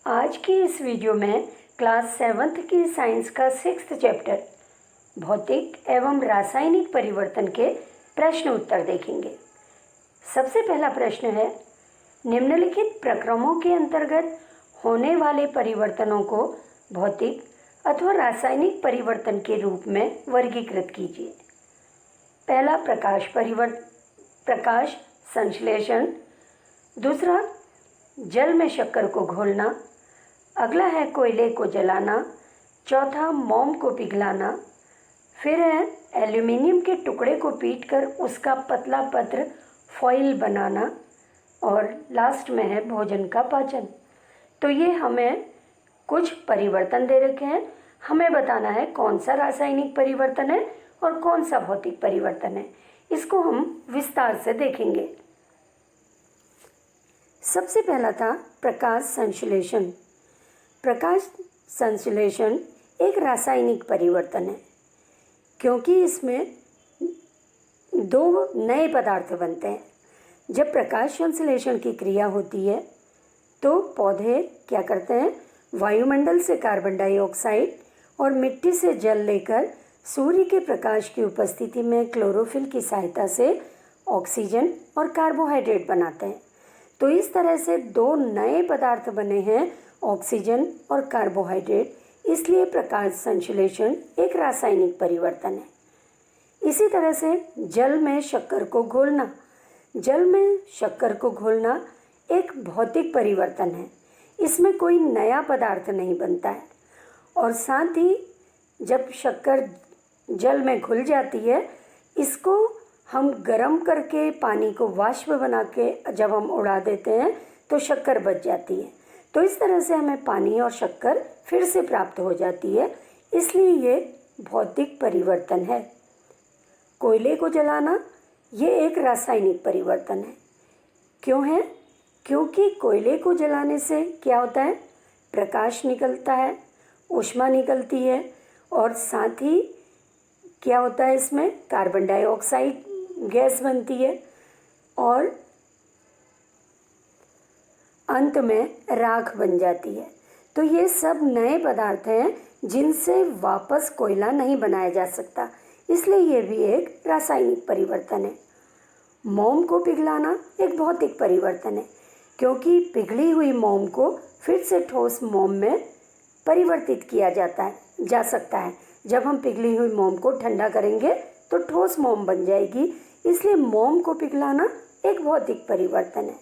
आज की इस वीडियो में क्लास 7th की साइंस का 6th चैप्टर भौतिक एवं रासायनिक परिवर्तन के प्रश्न उत्तर देखेंगे। सबसे पहला प्रश्न है, निम्नलिखित प्रक्रमों के अंतर्गत होने वाले परिवर्तनों को भौतिक अथवा रासायनिक परिवर्तन के रूप में वर्गीकृत कीजिए। पहला प्रकाश संश्लेषण, दूसरा जल में शक्कर को घोलना, अगला है कोयले को जलाना, चौथा मोम को पिघलाना, फिर है एल्यूमिनियम के टुकड़े को पीटकर उसका पतला पत्र फॉइल बनाना, और लास्ट में है भोजन का पाचन। तो ये हमें कुछ परिवर्तन दे रखे हैं, हमें बताना है कौन सा रासायनिक परिवर्तन है और कौन सा भौतिक परिवर्तन है। इसको हम विस्तार से देखेंगे। सबसे पहला था प्रकाश संश्लेषण। प्रकाश संश्लेषण एक रासायनिक परिवर्तन है, क्योंकि इसमें दो नए पदार्थ बनते हैं। जब प्रकाश संश्लेषण की क्रिया होती है तो पौधे क्या करते हैं, वायुमंडल से कार्बन डाइऑक्साइड और मिट्टी से जल लेकर सूर्य के प्रकाश की उपस्थिति में क्लोरोफिल की सहायता से ऑक्सीजन और कार्बोहाइड्रेट बनाते हैं। तो इस तरह से दो नए पदार्थ बने हैं, ऑक्सीजन और कार्बोहाइड्रेट, इसलिए प्रकाश संश्लेषण एक रासायनिक परिवर्तन है। इसी तरह से जल में शक्कर को घोलना, जल में शक्कर को घोलना एक भौतिक परिवर्तन है। इसमें कोई नया पदार्थ नहीं बनता है, और साथ ही जब शक्कर जल में घुल जाती है, इसको हम गर्म करके पानी को वाष्प बना के जब हम उड़ा देते हैं तो शक्कर बच जाती है। तो इस तरह से हमें पानी और शक्कर फिर से प्राप्त हो जाती है, इसलिए ये भौतिक परिवर्तन है। कोयले को जलाना ये एक रासायनिक परिवर्तन है। क्यों है? क्योंकि कोयले को जलाने से क्या होता है, प्रकाश निकलता है, ऊष्मा निकलती है, और साथ ही क्या होता है, इसमें कार्बन डाइऑक्साइड गैस बनती है, और अंत में राख बन जाती है। तो ये सब नए पदार्थ हैं जिनसे वापस कोयला नहीं बनाया जा सकता, इसलिए ये भी एक रासायनिक परिवर्तन है। मोम को पिघलाना एक भौतिक परिवर्तन है, क्योंकि पिघली हुई मोम को फिर से ठोस मोम में परिवर्तित किया जा सकता है। जब हम पिघली हुई मोम को ठंडा करेंगे तो ठोस मोम बन जाएगी, इसलिए मोम को पिघलाना एक भौतिक परिवर्तन है।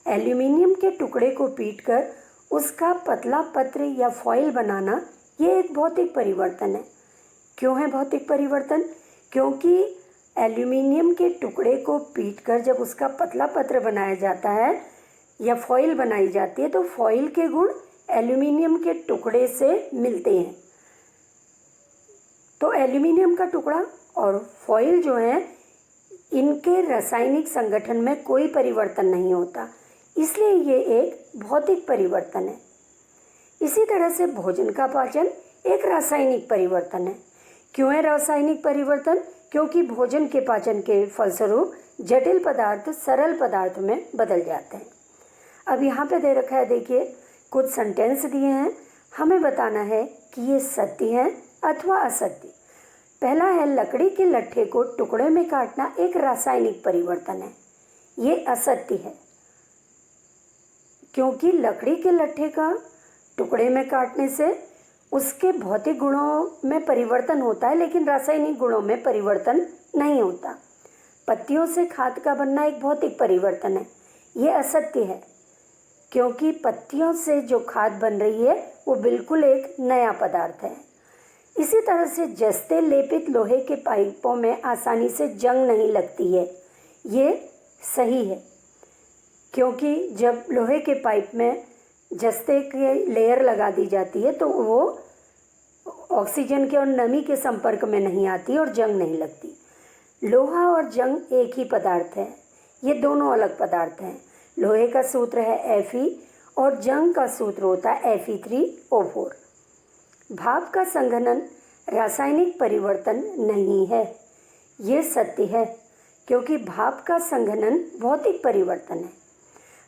एल्यूमिनियम के टुकड़े को पीटकर उसका पतला पत्र या फॉइल बनाना ये एक भौतिक परिवर्तन है। क्यों है भौतिक परिवर्तन? क्योंकि एल्यूमिनियम के टुकड़े को पीटकर जब उसका पतला पत्र बनाया जाता है या फॉइल बनाई जाती है, तो फॉइल के गुण एल्यूमिनियम के टुकड़े से मिलते हैं। तो एल्यूमिनियम का टुकड़ा और फॉइल जो है, इनके रासायनिक संगठन में कोई परिवर्तन नहीं होता, इसलिए ये एक भौतिक परिवर्तन है। इसी तरह से भोजन का पाचन एक रासायनिक परिवर्तन है। क्यों है रासायनिक परिवर्तन? क्योंकि भोजन के पाचन के फलस्वरूप जटिल पदार्थ सरल पदार्थ में बदल जाते हैं। अब यहाँ पे दे रखा है, देखिए कुछ सेंटेंस दिए हैं, हमें बताना है कि ये सत्य है अथवा असत्य। पहला है, लकड़ी के लट्ठे को टुकड़े में काटना एक रासायनिक परिवर्तन है। ये असत्य है, क्योंकि लकड़ी के लट्ठे का टुकड़े में काटने से उसके भौतिक गुणों में परिवर्तन होता है, लेकिन रासायनिक गुणों में परिवर्तन नहीं होता। पत्तियों से खाद का बनना एक भौतिक परिवर्तन है। ये असत्य है, क्योंकि पत्तियों से जो खाद बन रही है वो बिल्कुल एक नया पदार्थ है। इसी तरह से जस्ते लेपित लोहे के पाइपों में आसानी से जंग नहीं लगती है। ये सही है, क्योंकि जब लोहे के पाइप में जस्ते की लेयर लगा दी जाती है तो वो ऑक्सीजन के और नमी के संपर्क में नहीं आती और जंग नहीं लगती। लोहा और जंग एक ही पदार्थ है, ये दोनों अलग पदार्थ हैं। लोहे का सूत्र है Fe और जंग का सूत्र होता है Fe3O4। भाप का संघनन रासायनिक परिवर्तन नहीं है, ये सत्य है, क्योंकि भाप का संघनन भौतिक परिवर्तन है।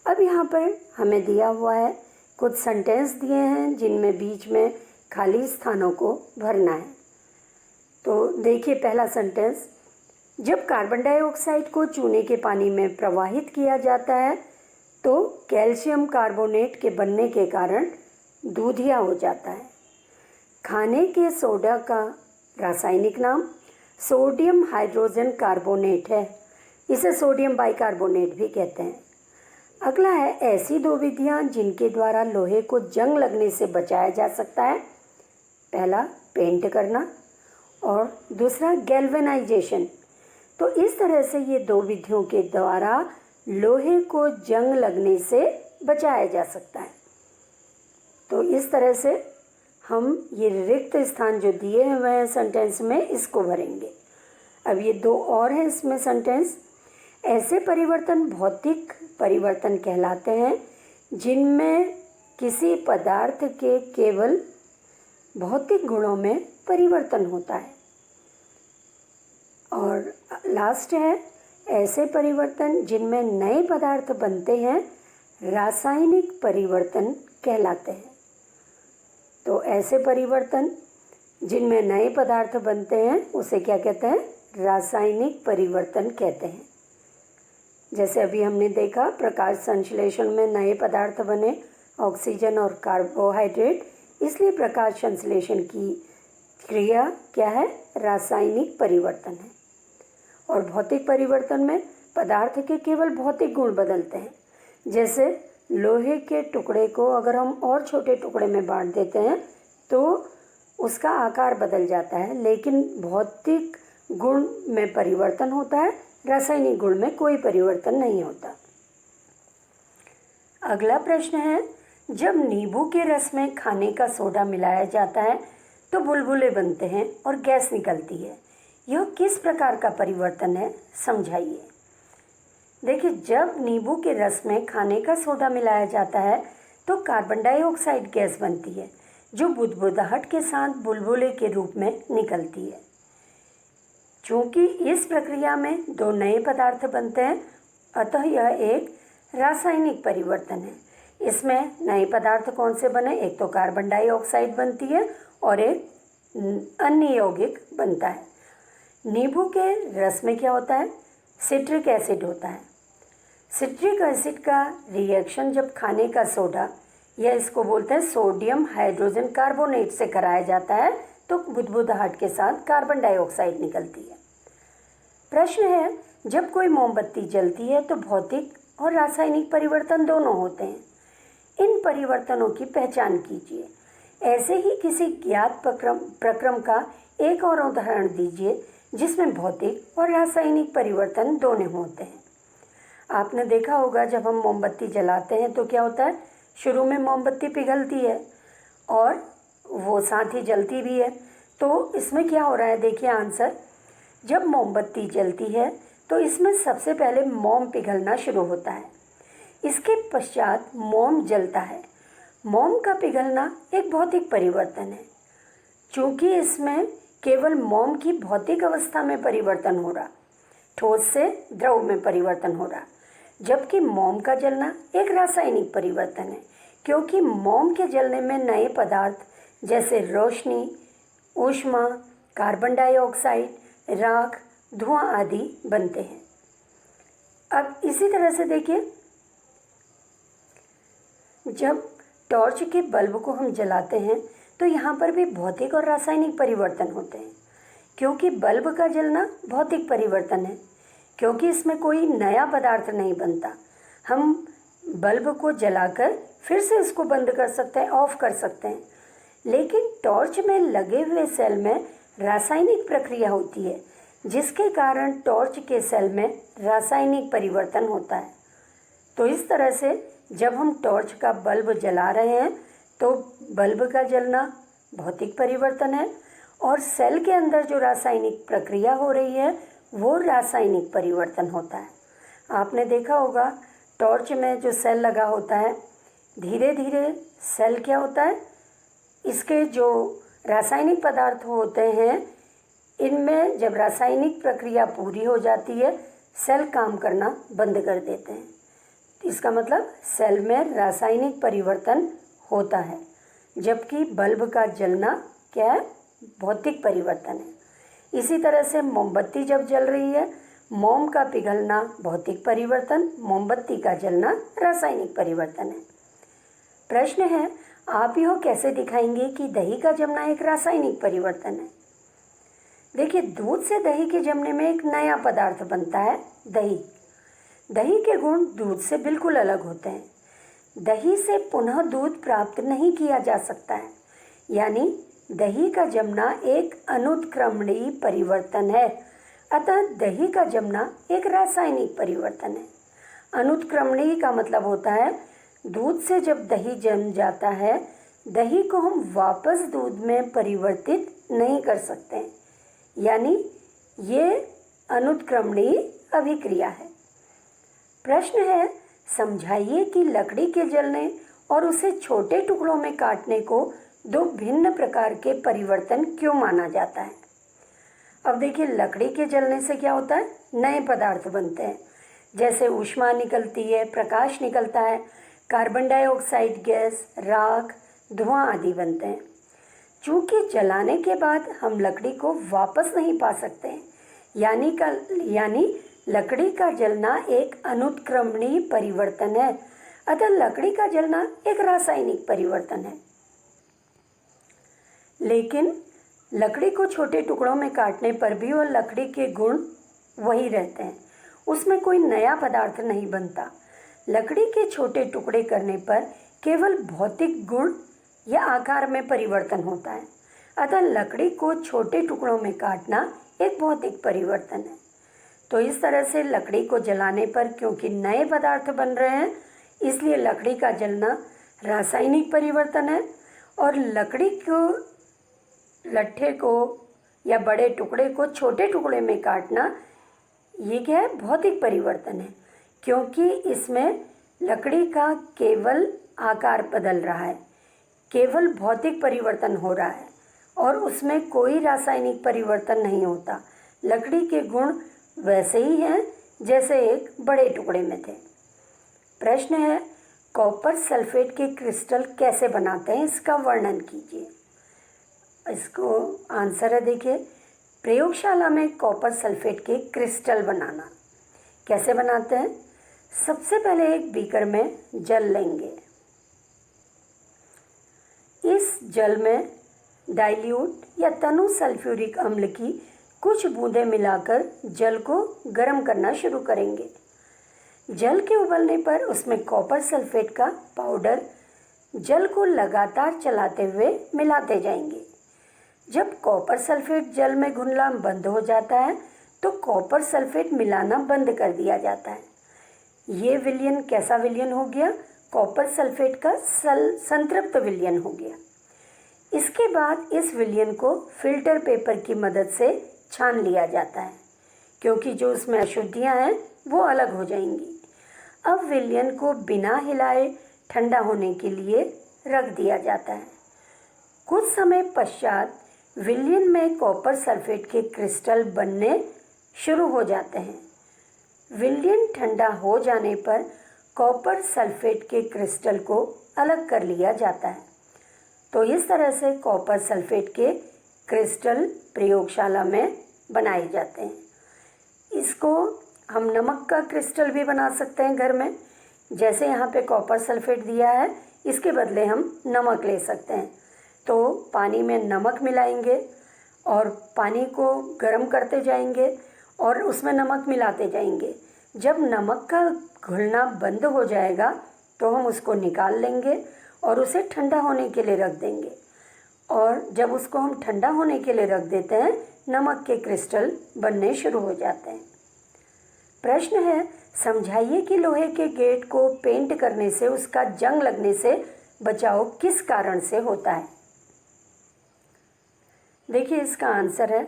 अब यहाँ पर हमें दिया हुआ है कुछ सेंटेंस दिए हैं जिनमें बीच में खाली स्थानों को भरना है। तो देखिए पहला सेंटेंस, जब कार्बन डाइऑक्साइड को चूने के पानी में प्रवाहित किया जाता है तो कैल्शियम कार्बोनेट के बनने के कारण दूधिया हो जाता है। खाने के सोडा का रासायनिक नाम सोडियम हाइड्रोजन कार्बोनेट है। इसे सोडियम बाइकार्बोनेट भी कहते हैं। अगला है, ऐसी दो विधियां जिनके द्वारा लोहे को जंग लगने से बचाया जा सकता है। पहला पेंट करना और दूसरा गैल्वेनाइजेशन। तो इस तरह से ये दो विधियों के द्वारा लोहे को जंग लगने से बचाया जा सकता है। तो इस तरह से हम ये रिक्त स्थान जो दिए हुए हैं सेंटेंस में इसको भरेंगे। अब ये दो और हैं इसमें सेंटेंस। ऐसे परिवर्तन भौतिक परिवर्तन कहलाते हैं जिनमें किसी पदार्थ के केवल भौतिक गुणों में परिवर्तन होता है। और लास्ट है, ऐसे परिवर्तन जिनमें नए पदार्थ बनते हैं रासायनिक परिवर्तन कहलाते हैं। तो ऐसे परिवर्तन जिनमें नए पदार्थ बनते हैं उसे क्या कहते हैं? रासायनिक परिवर्तन कहते हैं। जैसे अभी हमने देखा प्रकाश संश्लेषण में नए पदार्थ बने, ऑक्सीजन और कार्बोहाइड्रेट, इसलिए प्रकाश संश्लेषण की क्रिया क्या है? रासायनिक परिवर्तन है। और भौतिक परिवर्तन में पदार्थ के केवल भौतिक गुण बदलते हैं। जैसे लोहे के टुकड़े को अगर हम और छोटे टुकड़े में बांट देते हैं तो उसका आकार बदल जाता है, लेकिन भौतिक गुण में परिवर्तन होता है, रासायनिक गुण में कोई परिवर्तन नहीं होता। अगला प्रश्न है, जब नींबू के रस में खाने का सोडा मिलाया जाता है तो बुलबुले बनते हैं और गैस निकलती है। यह किस प्रकार का परिवर्तन है? समझाइए। देखिए, जब नींबू के रस में खाने का सोडा मिलाया जाता है तो कार्बन डाइऑक्साइड गैस बनती है जो बुदबुदाहट के साथ बुलबुले के रूप में निकलती है। चूँकि इस प्रक्रिया में दो नए पदार्थ बनते हैं, अतः यह एक रासायनिक परिवर्तन है। इसमें नए पदार्थ कौन से बने? एक तो कार्बन डाइऑक्साइड बनती है और एक अन्य यौगिक बनता है। नींबू के रस में क्या होता है? सिट्रिक एसिड होता है। सिट्रिक एसिड का रिएक्शन जब खाने का सोडा या इसको बोलते हैं सोडियम हाइड्रोजन कार्बोनेट से कराया जाता है तो बुदबुदाहट के साथ कार्बन डाइऑक्साइड निकलती है। प्रश्न है, जब कोई मोमबत्ती जलती है तो भौतिक और रासायनिक परिवर्तन दोनों होते हैं। इन परिवर्तनों की पहचान कीजिए। ऐसे ही किसी ज्ञात प्रक्रम का एक और उदाहरण दीजिए जिसमें भौतिक और रासायनिक परिवर्तन दोनों होते हैं। आपने देखा होगा जब हम मोमबत्ती जलाते हैं तो क्या होता है? शुरू में मोमबत्ती पिघलती है और वो साथ ही जलती भी है। तो इसमें क्या हो रहा है? देखिए आंसर, जब मोमबत्ती जलती है तो इसमें सबसे पहले मोम पिघलना शुरू होता है, इसके पश्चात मोम जलता है। मोम का पिघलना एक भौतिक परिवर्तन है। चूँकि इसमें केवल मोम की भौतिक अवस्था में परिवर्तन हो रहा, ठोस से द्रव में परिवर्तन हो रहा, जबकि मोम का जलना एक रासायनिक परिवर्तन है, क्योंकि मोम के जलने में नए पदार्थ जैसे रोशनी, ऊष्मा, कार्बन डाइऑक्साइड, राख, धुआं आदि बनते हैं। अब इसी तरह से देखिए, जब टॉर्च के बल्ब को हम जलाते हैं तो यहाँ पर भी भौतिक और रासायनिक परिवर्तन होते हैं, क्योंकि बल्ब का जलना भौतिक परिवर्तन है, क्योंकि इसमें कोई नया पदार्थ नहीं बनता। हम बल्ब को जलाकर फिर से इसको बंद कर सकते हैं, ऑफ कर सकते हैं, लेकिन टॉर्च में लगे हुए सेल में रासायनिक प्रक्रिया होती है जिसके कारण टॉर्च के सेल में रासायनिक परिवर्तन होता है। तो इस तरह से जब हम टॉर्च का बल्ब जला रहे हैं तो बल्ब का जलना भौतिक परिवर्तन है और सेल के अंदर जो रासायनिक प्रक्रिया हो रही है वो रासायनिक परिवर्तन होता है। आपने देखा होगा टॉर्च में जो सेल लगा होता है, धीरे धीरे सेल क्या होता है, इसके जो रासायनिक पदार्थ होते हैं इनमें जब रासायनिक प्रक्रिया पूरी हो जाती है सेल काम करना बंद कर देते हैं। इसका मतलब सेल में रासायनिक परिवर्तन होता है, जबकि बल्ब का जलना क्या है, भौतिक परिवर्तन है। इसी तरह से मोमबत्ती जब जल रही है, मोम का पिघलना भौतिक परिवर्तन, मोमबत्ती का जलना रासायनिक परिवर्तन है। प्रश्न है, आप यह कैसे दिखाएंगे कि दही का जमना एक रासायनिक परिवर्तन है? देखिए, दूध से दही के जमने में एक नया पदार्थ बनता है, दही। दही के गुण दूध से बिल्कुल अलग होते हैं। दही से पुनः दूध प्राप्त नहीं किया जा सकता है, यानी दही का जमना एक अनुत्क्रमणीय परिवर्तन है। अतः दही का जमना एक रासायनिक परिवर्तन है। अनुत्क्रमणीय का मतलब होता है दूध से जब दही जम जाता है, दही को हम वापस दूध में परिवर्तित नहीं कर सकते, यानी ये अनुत्क्रमणीय अभिक्रिया है। प्रश्न है, समझाइए कि लकड़ी के जलने और उसे छोटे टुकड़ों में काटने को दो भिन्न प्रकार के परिवर्तन क्यों माना जाता है? अब देखिए, लकड़ी के जलने से क्या होता है, नए पदार्थ बनते हैं, जैसे ऊष्मा निकलती है, प्रकाश निकलता है, कार्बन डाइऑक्साइड गैस, राख, धुआं आदि बनते हैं। चूँकि जलाने के बाद हम लकड़ी को वापस नहीं पा सकते हैं, यानी लकड़ी का जलना एक अनुत्क्रमणीय परिवर्तन है। अतः लकड़ी का जलना एक रासायनिक परिवर्तन है। लेकिन लकड़ी को छोटे टुकड़ों में काटने पर भी वह लकड़ी के गुण वही रहते हैं, उसमें कोई नया पदार्थ नहीं बनता। लकड़ी के छोटे टुकड़े करने पर केवल भौतिक गुण या आकार में परिवर्तन होता है। अतः लकड़ी को छोटे टुकड़ों में काटना एक भौतिक परिवर्तन है। तो इस तरह से लकड़ी को जलाने पर क्योंकि नए पदार्थ बन रहे हैं, इसलिए लकड़ी का जलना रासायनिक परिवर्तन है। और लकड़ी को, लट्ठे को या बड़े टुकड़े को छोटे टुकड़े में काटना, ये क्या है, भौतिक परिवर्तन है, क्योंकि इसमें लकड़ी का केवल आकार बदल रहा है, केवल भौतिक परिवर्तन हो रहा है और उसमें कोई रासायनिक परिवर्तन नहीं होता। लकड़ी के गुण वैसे ही हैं जैसे एक बड़े टुकड़े में थे। प्रश्न है, कॉपर सल्फेट के क्रिस्टल कैसे बनाते हैं, इसका वर्णन कीजिए। इसको आंसर है, देखिए, प्रयोगशाला में कॉपर सल्फेट के क्रिस्टल बनाना। कैसे बनाते हैं? सबसे पहले एक बीकर में जल लेंगे। इस जल में डाइल्यूट या तनु सल्फ्यूरिक अम्ल की कुछ बूंदें मिलाकर जल को गर्म करना शुरू करेंगे। जल के उबलने पर उसमें कॉपर सल्फेट का पाउडर जल को लगातार चलाते हुए मिलाते जाएंगे। जब कॉपर सल्फेट जल में घुलना बंद हो जाता है तो कॉपर सल्फेट मिलाना बंद कर दिया जाता है। ये विलयन कैसा विलयन हो गया? कॉपर सल्फेट का संतृप्त विलयन हो गया। इसके बाद इस विलयन को फिल्टर पेपर की मदद से छान लिया जाता है, क्योंकि जो उसमें अशुद्धियां हैं वो अलग हो जाएंगी। अब विलयन को बिना हिलाए ठंडा होने के लिए रख दिया जाता है। कुछ समय पश्चात विलयन में कॉपर सल्फेट के क्रिस्टल बनने शुरू हो जाते हैं। विलयन ठंडा हो जाने पर कॉपर सल्फेट के क्रिस्टल को अलग कर लिया जाता है। तो इस तरह से कॉपर सल्फेट के क्रिस्टल प्रयोगशाला में बनाए जाते हैं। इसको हम नमक का क्रिस्टल भी बना सकते हैं घर में। जैसे यहाँ पे कॉपर सल्फेट दिया है, इसके बदले हम नमक ले सकते हैं। तो पानी में नमक मिलाएंगे और पानी को गर्म करते जाएंगे और उसमें नमक मिलाते जाएंगे। जब नमक का घुलना बंद हो जाएगा तो हम उसको निकाल लेंगे और उसे ठंडा होने के लिए रख देंगे। और जब उसको हम ठंडा होने के लिए रख देते हैं, नमक के क्रिस्टल बनने शुरू हो जाते हैं। प्रश्न है, समझाइए कि लोहे के गेट को पेंट करने से उसका जंग लगने से बचाव किस कारण से होता है? देखिए, इसका आंसर है,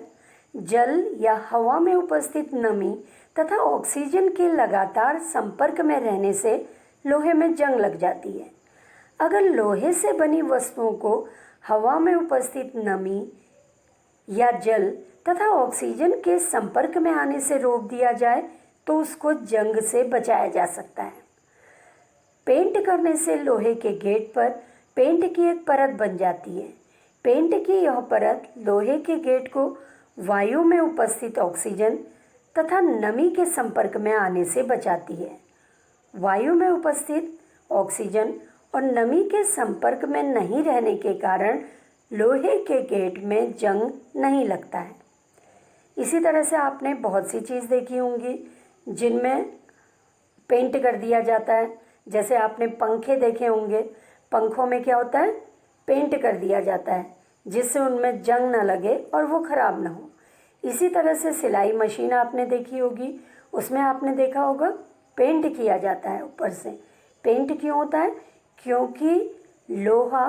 जल या हवा में उपस्थित नमी तथा ऑक्सीजन के लगातार संपर्क में रहने से लोहे में जंग लग जाती है। अगर लोहे से बनी वस्तुओं को हवा में उपस्थित नमी या जल तथा ऑक्सीजन के संपर्क में आने से रोक दिया जाए तो उसको जंग से बचाया जा सकता है। पेंट करने से लोहे के गेट पर पेंट की एक परत बन जाती है। पेंट की यह परत लोहे के गेट को वायु में उपस्थित ऑक्सीजन तथा नमी के संपर्क में आने से बचाती है। वायु में उपस्थित ऑक्सीजन और नमी के संपर्क में नहीं रहने के कारण लोहे के गेट में जंग नहीं लगता है। इसी तरह से आपने बहुत सी चीज़ देखी होंगी जिनमें पेंट कर दिया जाता है। जैसे आपने पंखे देखे होंगे, पंखों में क्या होता है, पेंट कर दिया जाता है जिससे उनमें जंग ना लगे और वो ख़राब ना हो। इसी तरह से सिलाई मशीन आपने देखी होगी, उसमें आपने देखा होगा पेंट किया जाता है ऊपर से। पेंट क्यों होता है? क्योंकि लोहा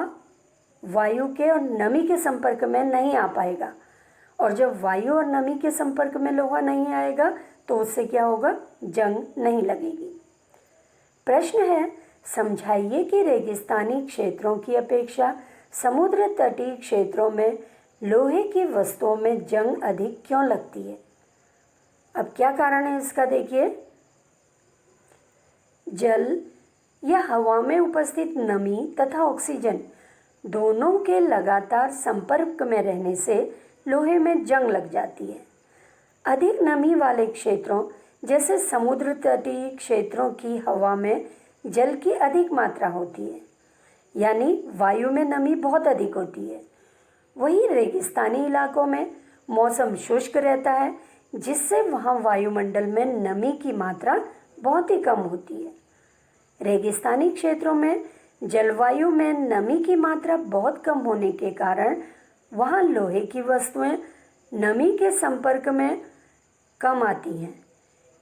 वायु के और नमी के संपर्क में नहीं आ पाएगा, और जब वायु और नमी के संपर्क में लोहा नहीं आएगा तो उससे क्या होगा, जंग नहीं लगेगी। प्रश्न है, समझाइए कि रेगिस्तानी क्षेत्रों की अपेक्षा समुद्र तटीय क्षेत्रों में लोहे की वस्तुओं में जंग अधिक क्यों लगती है। अब क्या कारण है इसका, देखिए। जल या हवा में उपस्थित नमी तथा ऑक्सीजन दोनों के लगातार संपर्क में रहने से लोहे में जंग लग जाती है। अधिक नमी वाले क्षेत्रों जैसे समुद्र तटीय क्षेत्रों की हवा में जल की अधिक मात्रा होती है, यानी वायु में नमी बहुत अधिक होती है। वहीं रेगिस्तानी इलाकों में मौसम शुष्क रहता है, जिससे वहाँ वायुमंडल में नमी की मात्रा बहुत ही कम होती है। रेगिस्तानी क्षेत्रों में जलवायु में नमी की मात्रा बहुत कम होने के कारण वहाँ लोहे की वस्तुएं नमी के संपर्क में कम आती हैं,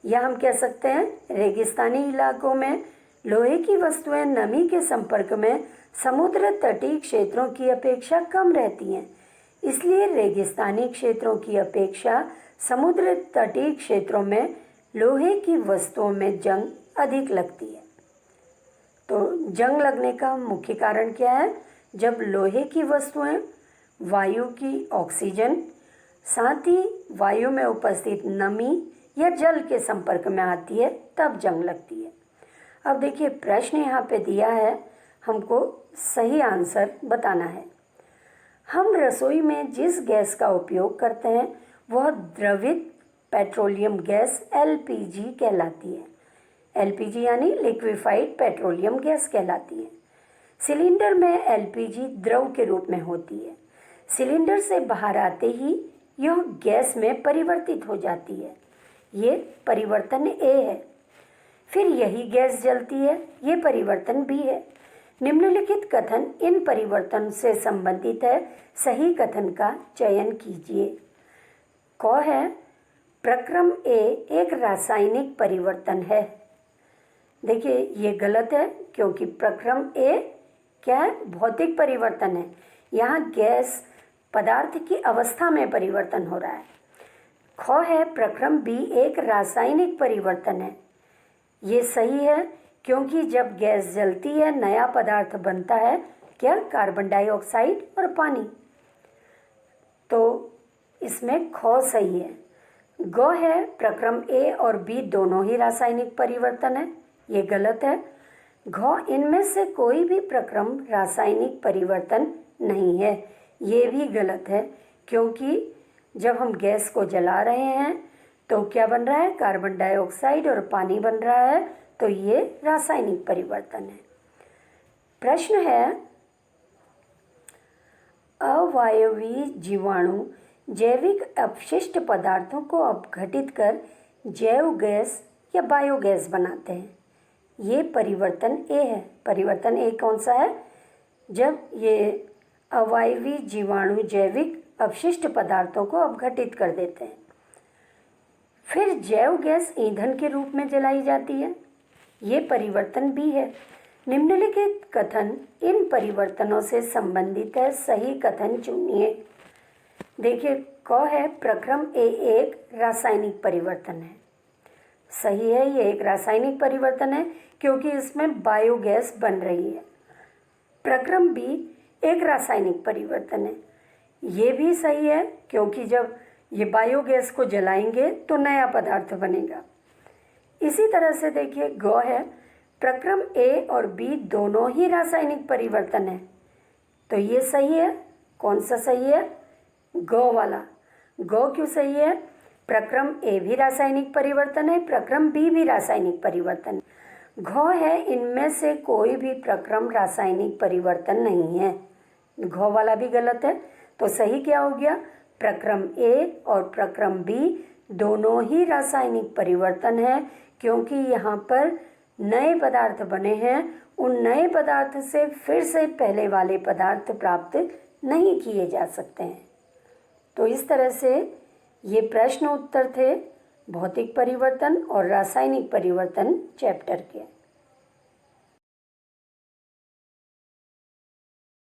या हम कह सकते हैं रेगिस्तानी इलाकों में लोहे की वस्तुएं नमी के संपर्क में समुद्र तटीय क्षेत्रों की अपेक्षा कम रहती हैं। इसलिए रेगिस्तानी क्षेत्रों की अपेक्षा समुद्र तटीय क्षेत्रों में लोहे की वस्तुओं में जंग अधिक लगती है। तो जंग लगने का मुख्य कारण क्या है? जब लोहे की वस्तुएं वायु की ऑक्सीजन साथ ही वायु में उपस्थित नमी या जल के संपर्क में आती है तब जंग लगती है। अब देखिए प्रश्न यहाँ पे दिया है, हमको सही आंसर बताना है। हम रसोई में जिस गैस का उपयोग करते हैं वह द्रवित पेट्रोलियम गैस एलपीजी कहलाती है। एलपीजी यानी लिक्विफाइड पेट्रोलियम गैस कहलाती है। सिलेंडर में एलपीजी द्रव के रूप में होती है। सिलेंडर से बाहर आते ही यह गैस में परिवर्तित हो जाती है। ये परिवर्तन ए है। फिर यही गैस जलती है, ये परिवर्तन बी है। निम्नलिखित कथन इन परिवर्तन से संबंधित है, सही कथन का चयन कीजिए। क है, प्रक्रम ए एक रासायनिक परिवर्तन है। देखिए ये गलत है, क्योंकि प्रक्रम ए क्या है, भौतिक परिवर्तन है। यहाँ गैस पदार्थ की अवस्था में परिवर्तन हो रहा है। ख है, प्रक्रम बी एक रासायनिक परिवर्तन है। ये सही है, क्योंकि जब गैस जलती है नया पदार्थ बनता है, क्या, कार्बन डाइऑक्साइड और पानी। तो इसमें ख सही है। ग है, प्रक्रम ए और बी दोनों ही रासायनिक परिवर्तन है। ये गलत है। घ, इनमें से कोई भी प्रक्रम रासायनिक परिवर्तन नहीं है। ये भी गलत है, क्योंकि जब हम गैस को जला रहे हैं तो क्या बन रहा है, कार्बन डाइऑक्साइड और पानी बन रहा है, तो ये रासायनिक परिवर्तन है। प्रश्न है, अवायवीय जीवाणु जैविक अपशिष्ट पदार्थों को अपघटित कर जैव गैस या बायोगैस बनाते हैं। ये परिवर्तन ए है। परिवर्तन ए कौन सा है? जब ये अवायवीय जीवाणु जैविक अपशिष्ट पदार्थों को अपघटित कर देते हैं, फिर जैव गैस ईंधन के रूप में जलाई जाती है। ये परिवर्तन भी है। निम्नलिखित कथन इन परिवर्तनों से संबंधित है, सही कथन चुनिए। देखिए क है, प्रक्रम ए एक रासायनिक परिवर्तन है। सही है, ये एक रासायनिक परिवर्तन है क्योंकि इसमें बायोगैस बन रही है। प्रक्रम बी एक रासायनिक परिवर्तन है। ये भी सही है, क्योंकि जब ये बायोगैस को जलाएंगे तो नया पदार्थ बनेगा। इसी तरह से देखिए ग है, प्रक्रम ए और बी दोनों ही रासायनिक परिवर्तन है, तो ये सही है। कौन सा सही है? ग वाला। ग क्यों सही है? प्रक्रम ए भी रासायनिक परिवर्तन है, प्रक्रम बी भी रासायनिक परिवर्तन है। घ है इनमें से कोई भी प्रक्रम रासायनिक परिवर्तन नहीं है। घ वाला भी गलत है, तो सही क्या हो गया? प्रक्रम ए और प्रक्रम बी दोनों ही रासायनिक परिवर्तन है, क्योंकि यहाँ पर नए पदार्थ बने हैं। उन नए पदार्थ से फिर से पहले वाले पदार्थ प्राप्त नहीं किए जा सकते हैं। तो इस तरह से ये प्रश्न उत्तर थे भौतिक परिवर्तन और रासायनिक परिवर्तन चैप्टर के।